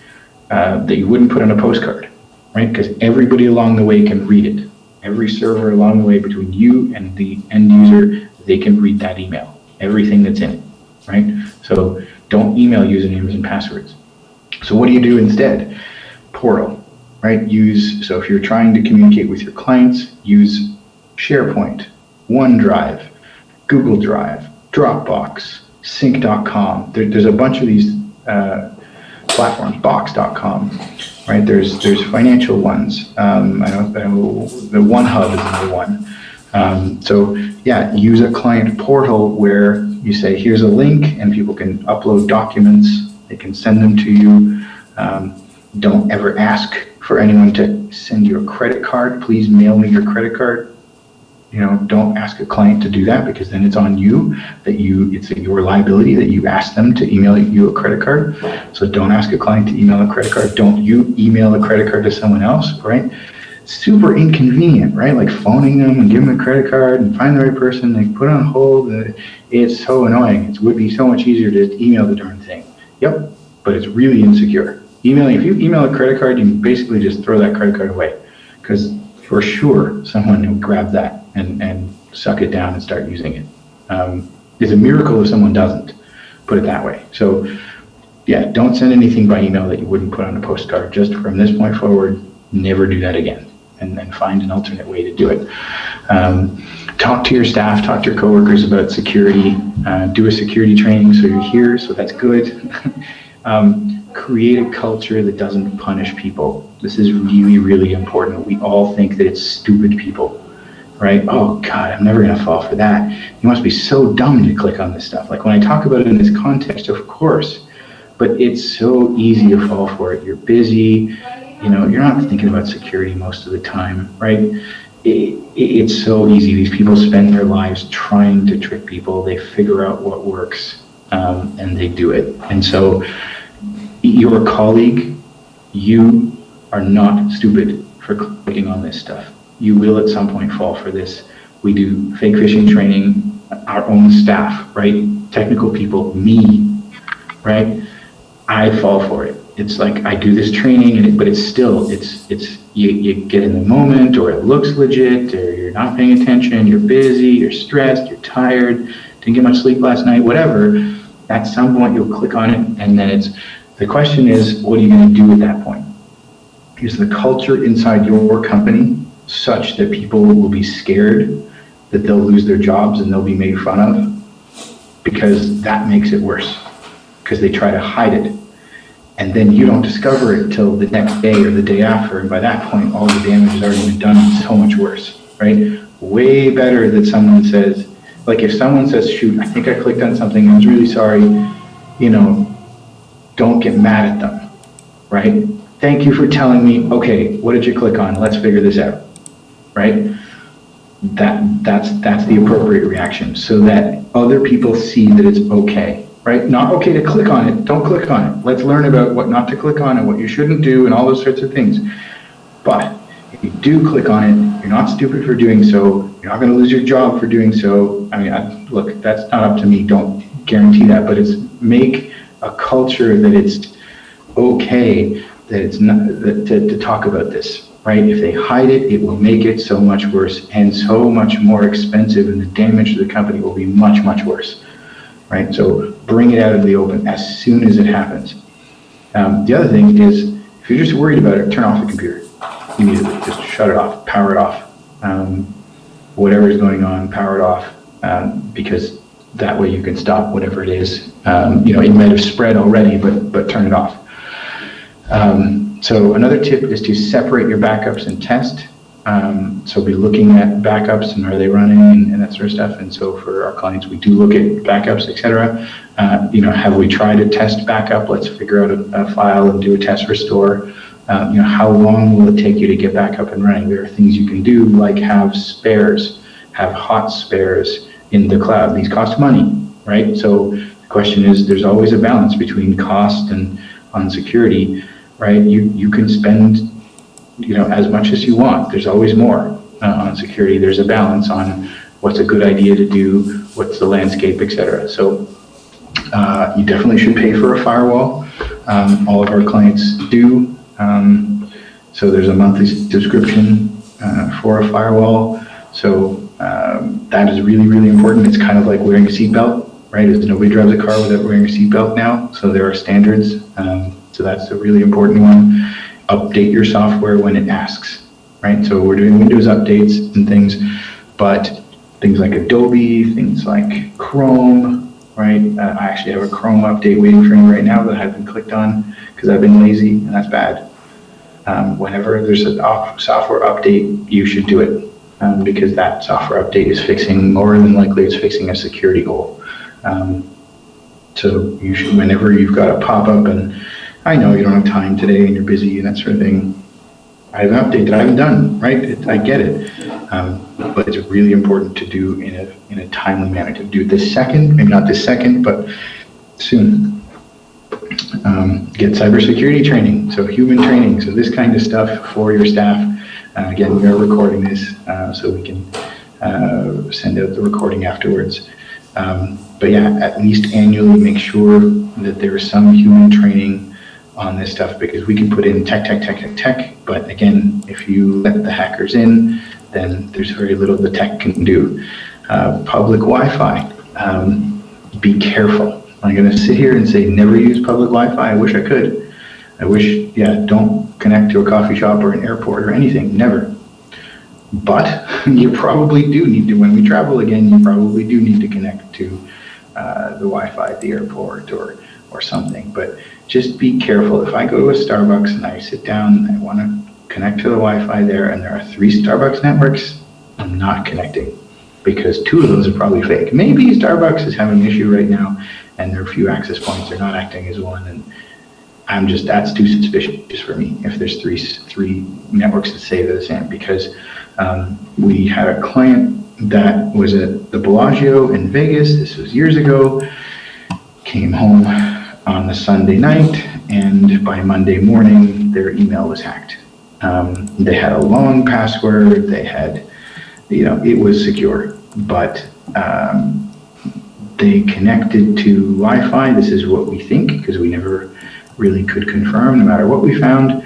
Speaker 1: that you wouldn't put on a postcard, right? Because everybody along the way can read it. Every server along the way between you and the end user, they can read that email, everything that's in it, right? So don't email usernames and passwords. So what do you do instead? Portal, right? So if you're trying to communicate with your clients, use SharePoint, OneDrive, Google Drive, Dropbox, Sync.com. There's a bunch of these platforms, Box.com, right? There's financial ones. I know the OneHub is another one. So yeah, use a client portal where you say, here's a link, and people can upload documents. They can send them to you. Don't ever ask for anyone to send you a credit card. Please mail me your credit card. Don't ask a client to do that, because then it's on you, it's your liability that you asked them to email you a credit card. So don't ask a client to email a credit card. Don't you email a credit card to someone else, right? Super inconvenient, right? Like phoning them and giving them a credit card and find the right person, they put on hold. It's so annoying. It would be so much easier to just email the darn thing. Yep, but it's really insecure. If you email a credit card, you can basically just throw that credit card away, because for sure someone will grab that and suck it down and start using it. It's a miracle if someone doesn't, put it that way. So yeah, don't send anything by email that you wouldn't put on a postcard. Just from this point forward, never do that again, and then find an alternate way to do it. Talk to your staff, talk to your coworkers about security, do a security training so you're here, so that's good. Create a culture that doesn't punish people. This is really, really important. We all think that it's stupid people, right? Oh God, I'm never gonna fall for that. You must be so dumb to click on this stuff. Like when I talk about it in this context, of course, but it's so easy to fall for it. You're busy, you're not thinking about security most of the time, right? It's so easy. These people spend their lives trying to trick people. They figure out what works, and they do it. And so your colleague, you are not stupid for clicking on this stuff. You will at some point fall for this. We do fake phishing training, our own staff, right? Technical people, me, right? I fall for it. It's like I do this training, but it's still, you get in the moment, or it looks legit, or you're not paying attention, you're busy, you're stressed, you're tired, didn't get much sleep last night, whatever. At some point you'll click on it, and then the question is, what are you going to do at that point? Is the culture inside your company such that people will be scared that they'll lose their jobs and they'll be made fun of? Because that makes it worse, because they try to hide it. and then you don't discover it till the next day or the day after, and by that point, all the damage has already been done. It's so much worse, right? Way better that someone says, like if someone says, shoot, I think I clicked on something, I was really sorry, you know, don't get mad at them, right? Thank you for telling me, okay, what did you click on? Let's figure this out, right? That's the appropriate reaction, so that other people see that it's okay, right? Not okay to click on it, don't click on it. Let's learn about what not to click on and what you shouldn't do and all those sorts of things. But if you do click on it, you're not stupid for doing so, you're not gonna lose your job for doing so. I mean, look, that's not up to me, don't guarantee that, but it's make a culture that it's okay, that it's not, to talk about this, right? If they hide it, it will make it so much worse and so much more expensive, and the damage to the company will be much, much worse, right? So bring it out in the open as soon as it happens. The other thing is, if you're just worried about it, turn off the computer immediately. Just shut it off, power it off. Whatever is going on, power it off, because that way you can stop whatever it is. You know, it might have spread already, but turn it off. So another tip is to separate your backups and test. So be looking at backups and are they running and that sort of stuff. And so for our clients, we do look at backups, etc. You know, have we tried a test backup? Let's figure out a file and do a test restore. You know, how long will it take you to get back up and running? There are things you can do, like have spares, have hot spares in the cloud. These cost money, right? So the question is, there's always a balance between cost and on security, right? You can spend, you know, as much as you want. There's always more on security. There's a balance on what's a good idea to do, what's the landscape, etc. So you definitely should pay for a firewall. All of our clients do. So there's a monthly subscription for a firewall. So that is really, really important. It's kind of like wearing a seatbelt, right? As nobody drives a car without wearing a seatbelt now. So there are standards. So that's a really important one. Update your software when it asks, right? So we're doing Windows updates and things, but things like Adobe, things like Chrome, right? I actually have a Chrome update waiting for me right now that I haven't clicked on because I've been lazy, and that's bad. Whenever there's a software update, you should do it because that software update is fixing, more than likely it's fixing a security hole. So you should, whenever you've got a pop-up, and I know you don't have time today and you're busy and that sort of thing, I have an update that I haven't done, right? I get it. But it's really important to do in a timely manner, to do it this second, maybe not this second, but soon. Get cybersecurity training, so human training, so this kind of stuff for your staff. Again, we are recording this, so we can send out the recording afterwards. But yeah, at least annually make sure that there is some human training on this stuff, because we can put in tech, but again, if you let the hackers in, then there's very little the tech can do. Public Wi-Fi, be careful. I'm going to sit here and say never use public Wi-Fi. I wish I could. I wish, don't connect to a coffee shop or an airport or anything, never. But you probably do need to, when we travel again, you probably do need to connect to the Wi-Fi at the airport or something. But just be careful. If I go to a Starbucks and I sit down and I want to connect to the Wi-Fi there, and there are 3 Starbucks networks, I'm not connecting, because 2 of those are probably fake. Maybe Starbucks is having an issue right now and there are a few access points, they're not acting as one, and that's too suspicious for me if there's three networks that say they're the same. Because we had a client that was at the Bellagio in Vegas, this was years ago, came home on the Sunday night, and by Monday morning their email was hacked. They had a long password, they had, it was secure, but they connected to Wi-Fi. This is what we think, because we never really could confirm, no matter what we found.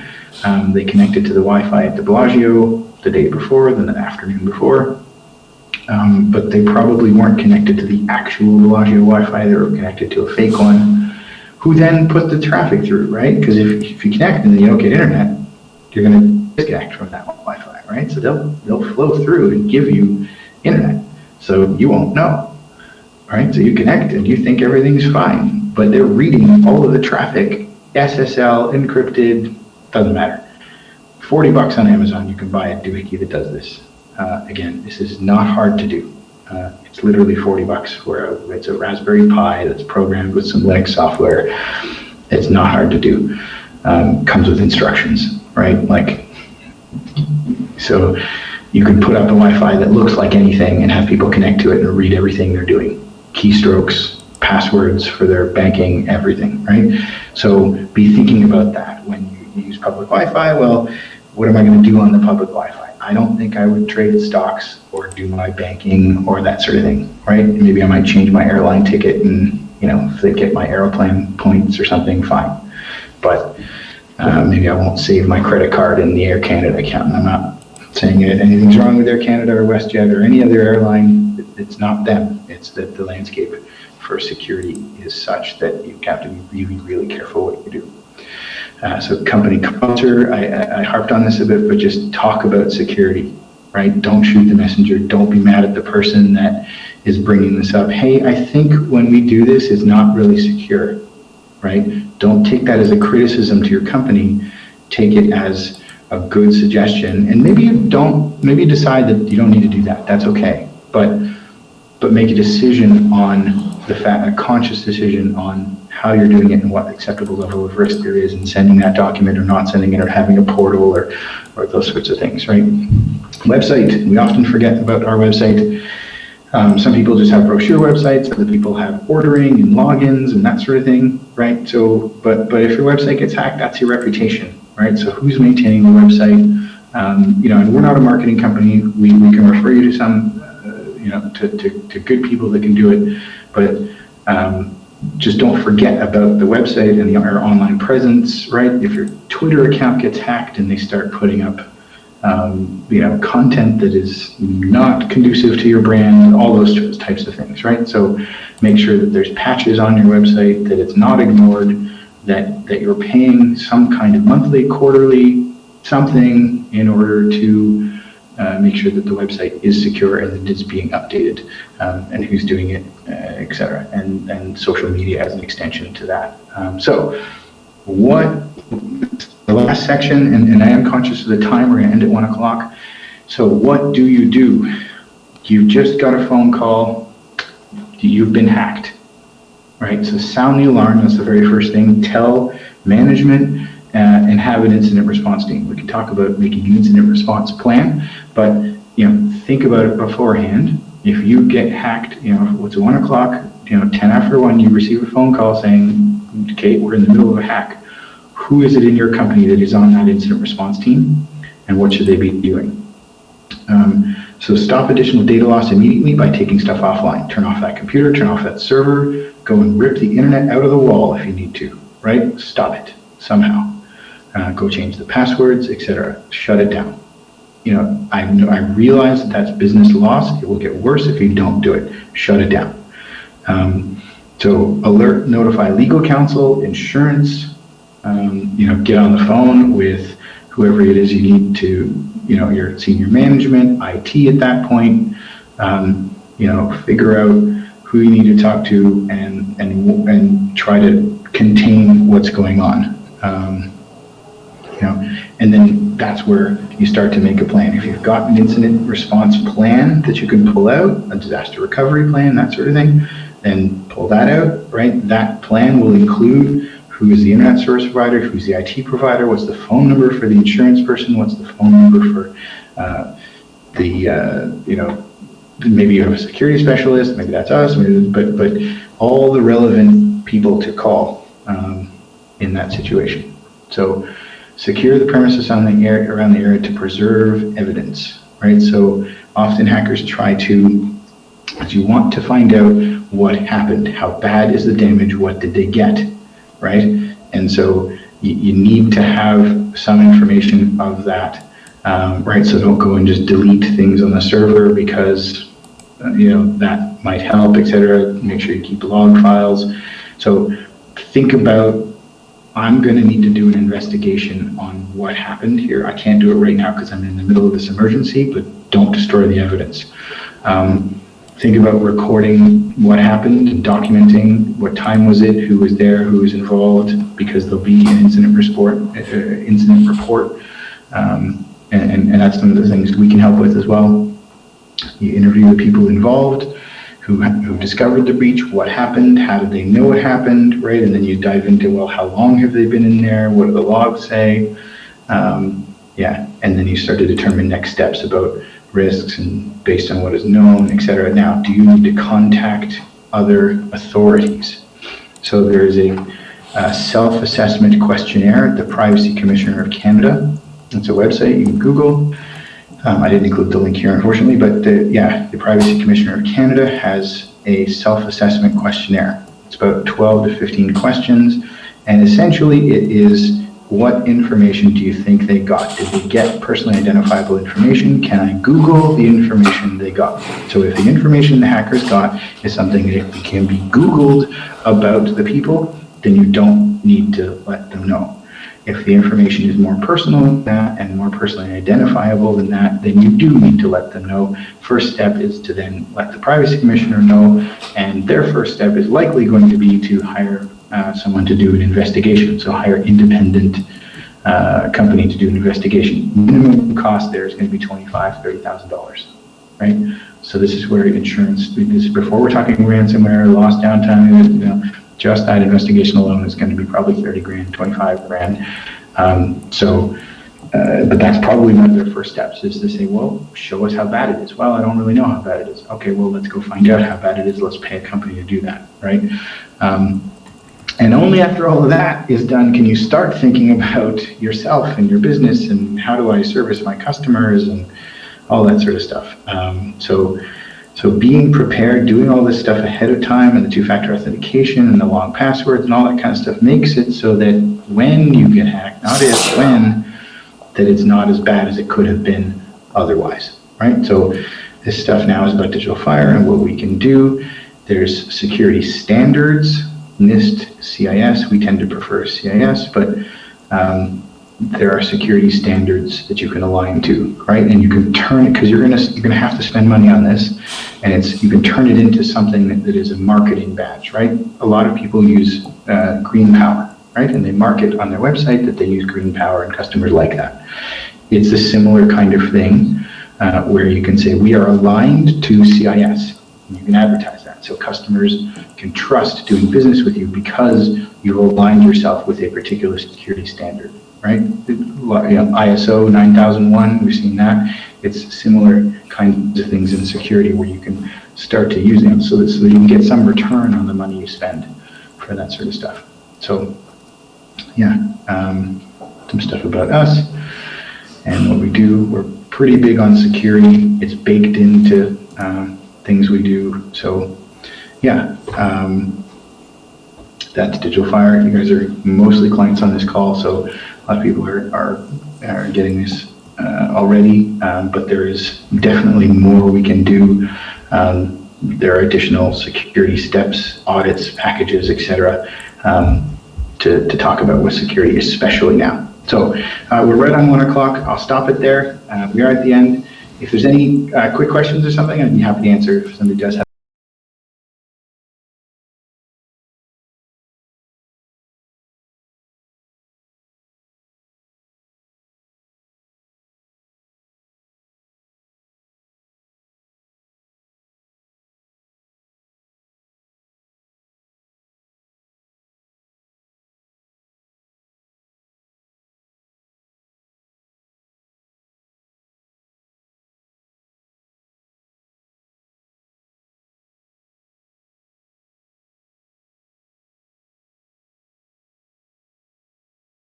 Speaker 1: They connected to the Wi-Fi at the Bellagio the day before, then the afternoon before, but they probably weren't connected to the actual Bellagio Wi-Fi. They were connected to a fake one, who then put the traffic through, right? Because if you connect and then you don't get internet, you're going to disconnect from that Wi-Fi, right? So they'll flow through and give you internet, so you won't know. Right, so you connect and you think everything's fine, but they're reading all of the traffic SSL, encrypted, doesn't matter. $40 on Amazon, you can buy a doohickey that does this. Again, this is not hard to do. It's literally $40 where it's a Raspberry Pi that's programmed with some Linux software. It's not hard to do. Comes with instructions, right? Like, so you can put up a Wi-Fi that looks like anything and have people connect to it and read everything they're doing. Keystrokes, passwords for their banking, everything, right? So be thinking about that when you use public Wi-Fi. Well, what am I going to do on the public Wi-Fi? I don't think I would trade stocks or do my banking or that sort of thing, right? Maybe I might change my airline ticket and, if they get my airplane points or something, fine. But maybe I won't save my credit card in the Air Canada account. And I'm not saying anything's wrong with Air Canada or WestJet or any other airline. It's not them. It's that the landscape for security is such that you have to be really, really careful what you do. So company culture, I harped on this a bit, but just talk about security, right? Don't shoot the messenger. Don't be mad at the person that is bringing this up. Hey, I think when we do this, it's not really secure, right? Don't take that as a criticism to your company. Take it as a good suggestion. And maybe you decide that you don't need to do that. That's okay. But make a decision on a conscious decision on how you're doing it and what acceptable level of risk there is in sending that document or not sending it or having a portal or those sorts of things, right? Website, we often forget about our website. Some people just have brochure websites, other people have ordering and logins and that sort of thing, right? So, but if your website gets hacked, that's your reputation, right? So who's maintaining the website? And we're not a marketing company. We can refer you to some, to good people that can do it, but just don't forget about the website and our online presence, right? If your Twitter account gets hacked and they start putting up, content that is not conducive to your brand, all those types of things, right? So make sure that there's patches on your website, that it's not ignored, that you're paying some kind of monthly, quarterly, something in order to make sure that the website is secure and that it's being updated, and who's doing it, et cetera. And social media as an extension to that. So the last section, and I am conscious of the time, we're going to end at 1 o'clock. So what do? You've just got a phone call, you've been hacked, right? So sound the alarm, that's the very first thing. Tell management and have an incident response team. We can talk about making an incident response plan, but think about it beforehand. If you get hacked, it's 1 o'clock, 10 after 1, you receive a phone call saying, okay, we're in the middle of a hack. Who is it in your company that is on that incident response team, and what should they be doing? So stop additional data loss immediately by taking stuff offline. Turn off that computer, turn off that server, go and rip the internet out of the wall if you need to, right? Stop it somehow. Go change the passwords, etc. Shut it down. I realize that's business loss. It will get worse if you don't do it. Shut it down. So alert, notify legal counsel, insurance, get on the phone with whoever it is you need to, your senior management, IT at that point, figure out who you need to talk to and try to contain what's going on. And then that's where you start to make a plan. If you've got an incident response plan that you can pull out, a disaster recovery plan, that sort of thing, then pull that out, right? That plan will include who is the internet service provider, who's the IT provider, what's the phone number for the insurance person, what's the phone number for maybe you have a security specialist, maybe that's us, but all the relevant people to call in that situation. So secure the premises around the area to preserve evidence, right? So often hackers try to, as you want to find out what happened, how bad is the damage, what did they get, right? And so you need to have some information of that, right? So don't go and just delete things on the server because that might help, etc. Make sure you keep log files. So think about, I'm going to need to do an investigation on what happened here. I can't do it right now because I'm in the middle of this emergency, but don't destroy the evidence. think about recording what happened and documenting what time was it, who was there, who was involved, because there'll be an incident report, and that's some of the things we can help with as well. You interview the people involved who discovered the breach, what happened, how did they know what happened, right? And then you dive into, well, how long have they been in there? What do the logs say? And then you start to determine next steps about risks and based on what is known, et cetera. Now, do you need to contact other authorities? So there is a self-assessment questionnaire at the Privacy Commissioner of Canada. It's a website you can Google. I didn't include the link here, unfortunately, but the Privacy Commissioner of Canada has a self-assessment questionnaire. It's about 12 to 15 questions, and essentially it is, what information do you think they got? Did they get personally identifiable information? Can I Google the information they got? So if the information the hackers got is something that can be Googled about the people, then you don't need to let them know. If the information is more personal than that and more personally identifiable than that, then you do need to let them know. First step is to then let the Privacy Commissioner know, and their first step is likely going to be to hire someone to do an investigation. So hire independent company to do an investigation. Minimum cost there is going to be $25,000, $30,000, right? So this is where insurance, this is before we're talking ransomware, lost downtime, just that investigation alone is going to be probably 30 grand, 25 grand. But that's probably one of their first steps, is to say, well, show us how bad it is. Well, I don't really know how bad it is. Okay, well, let's go find out how bad it is. Let's pay a company to do that, right? And only after all of that is done can you start thinking about yourself and your business and how do I service my customers and all that sort of stuff. So being prepared, doing all this stuff ahead of time, and the two-factor authentication and the long passwords and all that kind of stuff makes it so that when you get hacked, not if, when, that it's not as bad as it could have been otherwise, right? So this stuff now is about digital fire and what we can do. There's security standards, NIST, CIS. We tend to prefer CIS, but there are security standards that you can align to, right? And you can turn it, because you're gonna have to spend money on this, and you can turn it into something that is a marketing badge, right? A lot of people use green power, right? And they market on their website that they use green power, and customers like that. It's a similar kind of thing where you can say, we are aligned to CIS. And you can advertise that. So customers can trust doing business with you because you've aligned yourself with a particular security standard, right? ISO 9001, we've seen that. It's similar kinds of things in security where you can start to use them so that you can get some return on the money you spend for that sort of stuff. So some stuff about us and what we do. We're pretty big on security. It's baked into things we do. So that's Digital Fire. You guys are mostly clients on this call, so a lot of people are getting this already, but there is definitely more we can do. There are additional security steps, audits, packages, etc., to talk about with security, especially now. So we're right on 1 o'clock. I'll stop it there. We are at the end. If there's any quick questions or something, I'd be happy to answer if somebody does have